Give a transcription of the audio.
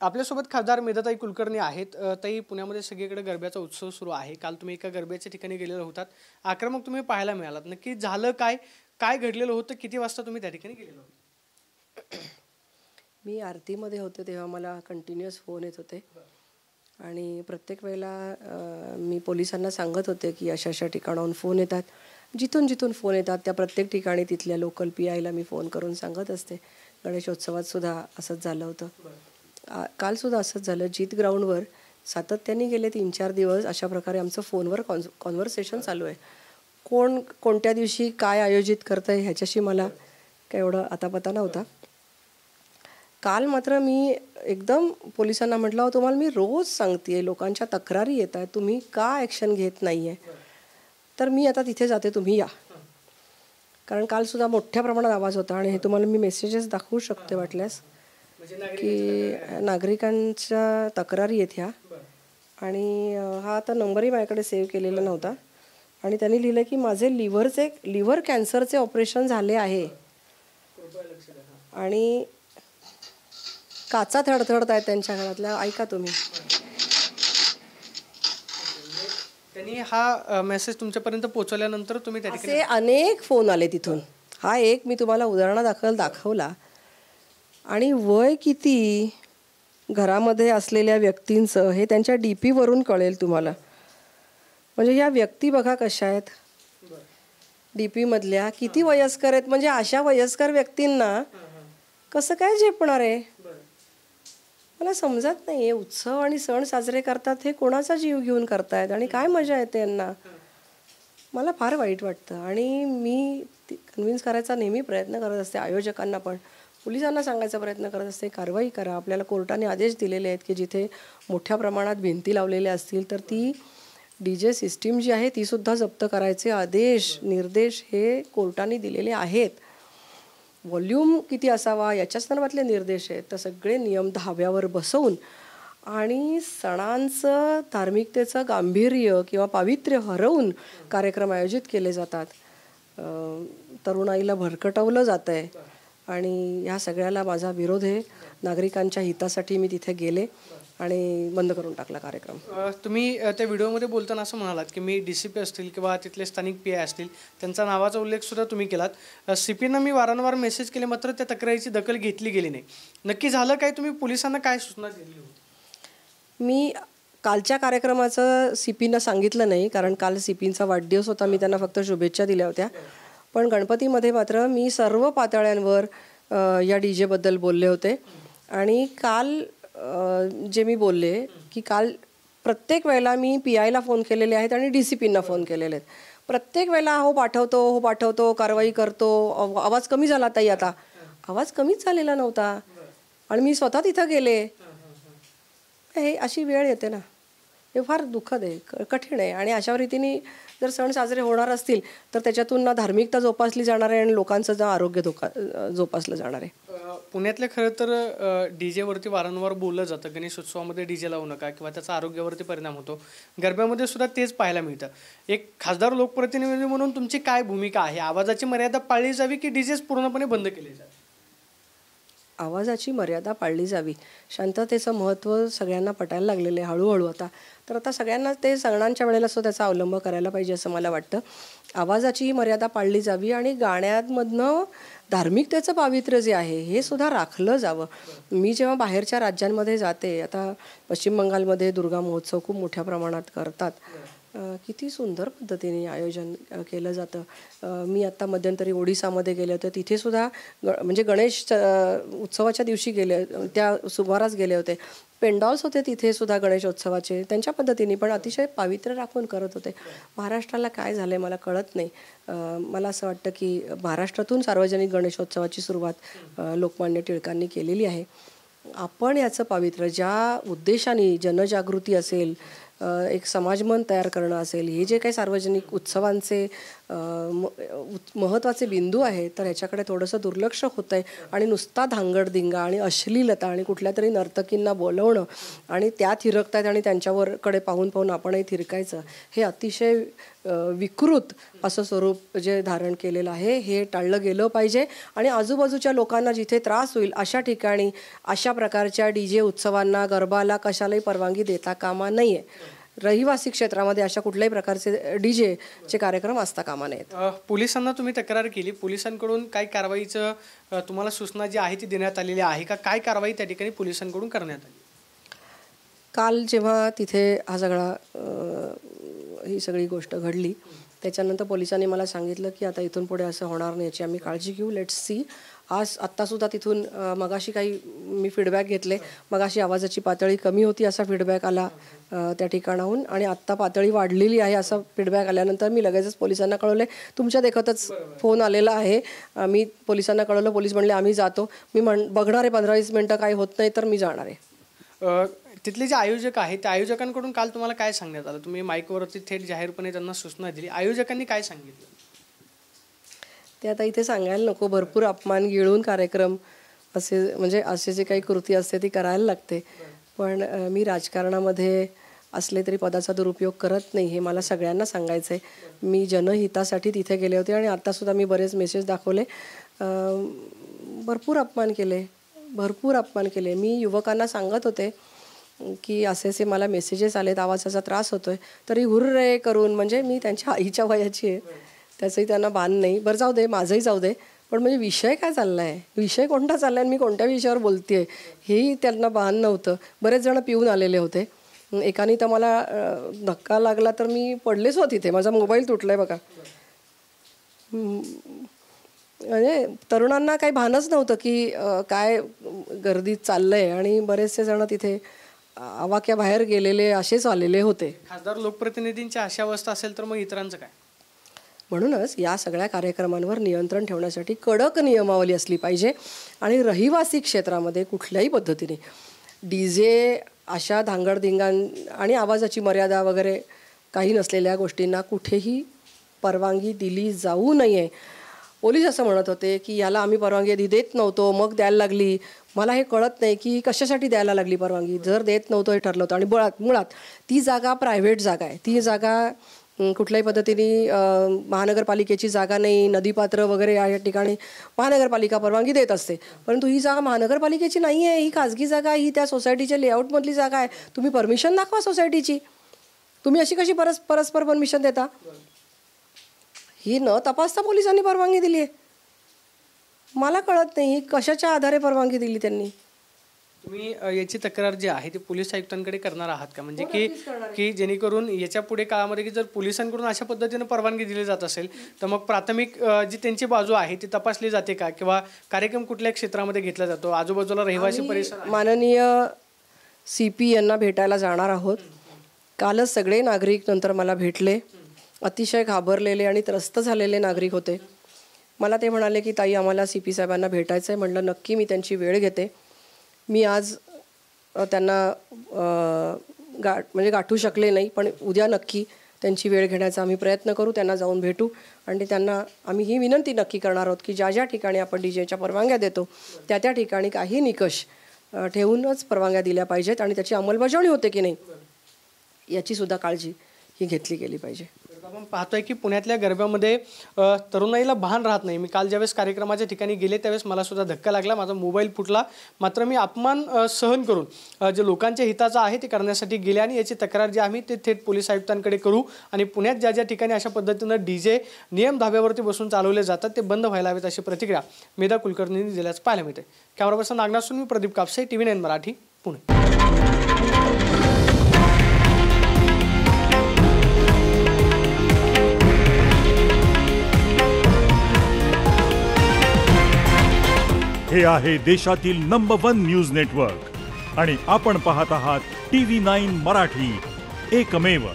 आपल्यासोबत खासदार मेधाताई कुलकर्णी आहेत. ताई, पुण्यामध्ये सगळीकडे गरब्याचा उत्सव सुरू आहे. काल तुम्ही एका गरब्याच्या ठिकाणी गेलेले होतात. आक्रमक तुम्ही पाहायला मिळालात. नक्की झालं काय? काय घडलेलं होतं? किती वाजता तुम्ही त्या ठिकाणी गेलेले होते? मी आरतीमध्ये होते तेव्हा मला कंटिन्युअस फोन येत होते आणि प्रत्येक वेळेला मी पोलिसांना सांगत होते की अशा अशा ठिकाणाहून फोन येतात. जिथून जिथून फोन येतात त्या प्रत्येक ठिकाणी तिथल्या लोकल PIला मी फोन करून सांगत असते. गणेशोत्सवात सुद्धा असंच झालं होतं. कालसुद्धा असंच झालं. जीत ग्राउंडवर सातत्याने गेले 3-4 दिवस अशा प्रकारे आमचं फोनवर कॉन्व्हर्सेशन चालू आहे. कोण कोणत्या दिवशी काय आयोजित करतं आहे ह्याच्याशी मला काय एवढं आतापता नव्हता. काल मात्र मी एकदम पोलिसांना म्हटलं, तुम्हाला मी रोज सांगते, लोकांच्या तक्रारी येत आहेत, तुम्ही का ॲक्शन घेत नाही आहे, तर मी आता तिथे जाते, तुम्ही या. कारण कालसुद्धा मोठ्या प्रमाणात आवाज होता आणि हे तुम्हाला मी मेसेजेस दाखवू शकते वाटल्यास की नागरिकांच्या तक्रारी आहेत ह्या. आणि हा आता नंबरही माझ्याकडे सेव्ह केलेला नव्हता आणि त्यांनी लिहिलं की माझे लिव्हर कॅन्सरचे ऑपरेशन झाले आहे आणि काचा थडथडत आहेत त्यांच्या घरातल्या. ऐका तुम्ही. त्यांनी हा मेसेज तुमच्यापर्यंत पोहोचवल्यानंतर तुम्ही त्या असे अनेक फोन आले तिथून. हा एक मी तुम्हाला उदाहरणादाखल दाखवला. आणि वय किती घरामध्ये असलेल्या व्यक्तींचं हे त्यांच्या DP वरून कळेल तुम्हाला. म्हणजे ह्या व्यक्ती बघा कशा आहेत DP मधल्या, किती वयस्कर आहेत. म्हणजे अशा वयस्कर व्यक्तींना कसं काय झेपणार आहे मला समजत नाही. उत्सव आणि सण साजरे करतात, हे कोणाचा जीव घेऊन करतायत आणि काय मजा येते यांना. मला फार वाईट वाटतं आणि मी कन्व्हिन्स करायचा नेहमी प्रयत्न करत असते. आयोजकांना पण पोलिसांना सांगायचा प्रयत्न करत असते, कारवाई करा. आपल्याला कोर्टाने आदेश दिलेले आहेत की जिथे मोठ्या प्रमाणात भिंती लावलेल्या असतील तर ती DJ सिस्टीम जी आहे ती सुद्धा जप्त करायचे आदेश निर्देश हे कोर्टाने दिलेले आहेत. व्हॉल्यूम किती असावा याच्या संदर्भातले निर्देश आहेत. तर सगळे नियम धाब्यावर बसवून आणि सणांचं धार्मिकतेचं गांभीर्य किंवा पावित्र्य हरवून कार्यक्रम आयोजित केले जातात. तरुणाईला भरकटवलं जातं आहे आणि ह्या सगळ्याला माझा विरोध आहे. नागरिकांच्या हितासाठी मी तिथे गेले आणि बंद करून टाकला कार्यक्रम. तुम्ही त्या व्हिडिओमध्ये बोलताना असं म्हणालात की मी DCP असतील किंवा तिथले स्थानिक PI असतील त्यांचा नावाचा उल्लेख सुद्धा तुम्ही केलात. CPना मी वारंवार मेसेज केले मात्र त्या तक्रारीची दखल घेतली गेली नाही. नक्की झालं काय? तुम्ही पोलिसांना काय सूचना दिली होती? मी कालच्या कार्यक्रमाचं CPना सांगितलं नाही कारण काल CPचा वाढदिवस होता. मी त्यांना फक्त शुभेच्छा दिल्या होत्या. पण गणपतीमध्ये मात्र मी सर्व पातळ्यांवर या DJ बद्दल बोलले होते. आणि काल जे मी बोलले की काल प्रत्येक वेळेला मी PIला फोन केलेले आहेत आणि DCPना फोन केलेले आहेत. प्रत्येक वेळेला हो पाठवतो कारवाई करतो. आवाज कमी झाला ताई. आता आवाज कमीच झालेला नव्हता आणि मी स्वतः तिथं गेले. हे अशी वेळ येते ना, हे फार दुःखद आहे, कठीण आहे. आणि अशा रीतीने जर सण साजरे होणार असतील तर त्याच्यातून ना धार्मिकता जोपासली जाणार आहे आणि लोकांचं ना आरोग्य जोपासलं जाणार आहे. पुण्यातल्या खरं तर DJ वरती वारंवार बोललं जातं, गणेशोत्सवामध्ये DJ लावू नका किंवा त्याचा आरोग्यावरती परिणाम होतो. गरब्यामध्ये सुद्धा तेच पाहायला मिळतं. एक खासदार लोकप्रतिनिधी म्हणून तुमची काय भूमिका आहे? आवाजाची मर्यादा पाळली जावी की DJs पूर्णपणे बंद केले जावे? आवाजाची मर्यादा पाळली जावी. शांततेचं महत्त्व सगळ्यांना पटायला लागलेलं आहे हळूहळू आता. तर आता सगळ्यांना ते सणांच्या वेळेला सुद्धा त्याचा अवलंब करायला पाहिजे असं मला वाटतं. आवाजाची मर्यादा पाळली जावी आणि गाण्यांमधनं धार्मिकतेचं पावित्र्य जे आहे हे सुद्धा राखलं जावं. मी जेव्हा बाहेरच्या राज्यांमध्ये जाते, आता पश्चिम बंगालमध्ये दुर्गा महोत्सव खूप मोठ्या प्रमाणात करतात. किती सुंदर पद्धतीने आयोजन केलं जातं. मी आत्ता मध्यंतरी ओडिसामध्ये गेले होते. तिथे सुद्धा म्हणजे गणेश उत्सवाच्या दिवशी गेले, त्या सुमारास गेले होते. पेंडॉल्स होते तिथे सुद्धा गणेशोत्सवाचे त्यांच्या पद्धतीने, पण अतिशय पावित्र्य राखून करत होते. महाराष्ट्राला काय झालं आहे मला कळत नाही. मला असं वाटतं की महाराष्ट्रातून सार्वजनिक गणेशोत्सवाची सुरुवात लोकमान्य टिळकांनी केलेली आहे. आपण याचं पावित्र्य ज्या उद्देशाने जनजागृती असेल, एक समाजमन तयार करणं असेल, हे जे काही सार्वजनिक उत्सवांचे महत्त्वाचे बिंदू आहे, तर ह्याच्याकडे थोडंसं दुर्लक्ष होतं आहे आणि नुसता धांगडधिंगा आणि अश्लीलता आणि कुठल्या तरी नर्तकींना बोलवणं आणि त्या थिरकतायत आणि त्यांच्यावरकडे पाहून पाहून आपणही थिरकायचं, हे अतिशय विकृत असं स्वरूप जे धारण केलेलं आहे हे टाळलं गेलं पाहिजे. आणि आजूबाजूच्या लोकांना जिथे त्रास होईल अशा ठिकाणी अशा प्रकारच्या DJ उत्सवांना, गरबाला कशालाही परवानगी देता कामा नाही आहे. रहिवासी क्षेत्रामध्ये अशा कुठल्याही प्रकारचे डीजेचे कार्यक्रम असता कामा नयेत. पोलिसांना तुम्ही तक्रार केली, पोलिसांकडून काय कारवाईचं तुम्हाला सूचना जी आहे ती देण्यात आलेली आहे का? काय कारवाई त्या ठिकाणी पोलिसांकडून करण्यात आली? काल जेव्हा तिथे हा सगळा ही सगळी गोष्ट घडली त्याच्यानंतर पोलिसांनी मला सांगितलं की आता इथून पुढे असं होणार नाही, याची आम्ही काळजी घेऊ, लेट्स सी. आत्तासुद्धा तिथून मगाशी काही मी फीडबॅक घेतले, मगाशी आवाजाची पातळी कमी होती असा फीडबॅक आला त्या ठिकाणाहून आणि आत्ता पातळी वाढलेली आहे असा फीडबॅक आल्यानंतर मी लगेचच पोलिसांना कळवले. तुमच्या देखतच फोन आलेला आहे, मी पोलिसांना कळवलं. पोलीस म्हणले आम्ही जातो. मी बघणार आहे 15-20 मिनटं, काही होत नाही तर मी जाणार आहे. तिथले जे आयोजक आहेत त्या आयोजकांकडून काल तुम्हाला काय सांगण्यात आलं? तुम्ही माईकवरती थेट जाहीरपणे त्यांना सूचना दिली, आयोजकांनी काय सांगितलं? ते आता इथे सांगायला नको, भरपूर अपमान गिळून कार्यक्रम असे म्हणजे असे जे काही कृती असते ती करायला लागते. पण मी राजकारणामध्ये असले तरी पदाचा दुरुपयोग करत नाही हे मला सगळ्यांना सांगायचं आहे. मी जनहितासाठी तिथे गेले होते आणि आत्तासुद्धा मी बरेच मेसेज दाखवले. भरपूर अपमान केले. मी युवकांना सांगत होते की असे मला मेसेजेस आलेत, आवाजाचा त्रास होतोय, तरी हुर्रे करून, म्हणजे मी त्यांच्या आईच्या वयाची आहे, त्याचंही त्यांना भान नाही. बरं जाऊ दे, माझंही जाऊ दे, पण म्हणजे विषय काय चालला आहे, विषय कोणता चालला आहे, मी कोणत्या विषयावर बोलते आहे हेही त्यांना भान नव्हतं. बरेच जण पिऊन आलेले होते. एकाने तर मला धक्का लागला तर मी पडलेच होते तिथे, माझा मोबाईल तुटला आहे बघा. म्हणजे तरुणांना काही भानच नव्हतं की काय गर्दीत चाललं आहे आणि बरेचसे जण तिथे आवाक्याबाहेर गेलेले असेच आलेले होते. खासदार लोकप्रतिनिधींची अशा अवस्था असेल तर मग इतरांचं काय? म्हणूनच या सगळ्या कार्यक्रमांवर नियंत्रण ठेवण्यासाठी कडक नियमावली असली पाहिजे आणि रहिवासी क्षेत्रामध्ये कुठल्याही पद्धतीने DJ अशा धांगडधिंगां आणि आवाजाची मर्यादा वगैरे काही नसलेल्या गोष्टींना कुठेही परवानगी दिली जाऊ नये. पोलीस असं म्हणत होते की याला आम्ही परवानगी देत नव्हतो, मग द्यायला लागली. मला हे कळत नाही की कशासाठी द्यायला लागली परवानगी. जर देत नव्हतं हे ठरलं होतं आणि मुळात ती जागा प्रायव्हेट जागा आहे, ती जागा कुठल्याही पद्धतीने महानगरपालिकेची जागा नाही. नदीपात्र वगैरे या ठिकाणी महानगरपालिका परवानगी देत असते, परंतु ही जागा महानगरपालिकेची नाही आहे, ही खाजगी जागा आहे, ही त्या सोसायटीच्या लेआउटमधली जागा आहे. तुम्ही परमिशन दाखवा सोसायटीची, तुम्ही अशी कशी परस्पर परमिशन देता? ही न तपासता पोलिसांनी परवानगी दिली आहे. मला कळत नाही कशाच्या आधारे परवानगी दिली त्यांनी. तुम्ही याची तक्रार जी आहे ती पोलीस आयुक्तांकडे करणार आहात का? म्हणजे की जेणेकरून याच्या पुढे काळामध्ये की जर पोलिसांकडून अशा पद्धतीने परवानगी दिली जात असेल तर मग प्राथमिक जी त्यांची बाजू आहे ती तपासली जाते का? किंवा कार्यक्रम कुठल्या क्षेत्रामध्ये घेतला जातो? आजूबाजूला रहिवासी परिसर. माननीय CP यांना भेटायला जाणार आहोत. कालच सगळे नागरिक नंतर मला भेटले. अतिशय घाबरलेले आणि त्रस्त झालेले नागरिक होते. मला ते म्हणाले की ताई आम्हाला CP साहेबांना भेटायचं आहे. म्हटलं नक्की, मी त्यांची वेळ घेते. मी आज त्यांना म्हणजे गाठू शकले नाही, पण उद्या नक्की त्यांची वेळ घेण्याचा आम्ही प्रयत्न करू, त्यांना जाऊन भेटू आणि त्यांना आम्ही ही विनंती नक्की करणार आहोत की ज्या ज्या ठिकाणी आपण DJच्या परवानग्या देतो त्या त्या ठिकाणी काही निकष ठेवूनच परवानग्या दिल्या पाहिजेत आणि त्याची अंमलबजावणी होते की नाही याची सुद्धा काळजी ही घेतली गेली पाहिजे. आपण पाहतोय की पुण्यातल्या गरब्यामध्ये तरुणाईला भान राहत नाही. मी काल ज्यावेळेस कार्यक्रमाच्या ठिकाणी गेले त्यावेळेस मला सुद्धा धक्का लागला, माझा मोबाईल फुटला. मात्र मी अपमान सहन करून जे लोकांच्या हिताचं आहे ते करण्यासाठी गेले आणि याची तक्रार जी आम्ही ते थेट पोलीस आयुक्तांकडे करू आणि पुण्यात ज्या ज्या ठिकाणी अशा पद्धतीनं DJ नियम धाब्यावरती बसून चालवले जातात ते बंद व्हायला हवेत अशी प्रतिक्रिया मेधा कुलकर्णींनी दिल्याचं पाहायला मिळते. कॅमेरा पर्सन नागनाथसून मी प्रदीप कापसे, TV9 मराठी, पुणे. हे आहे देशातील नंबर 1 न्यूज नेटवर्क आणि आपण पाहत आहात TV9 मराठी, एकमेव.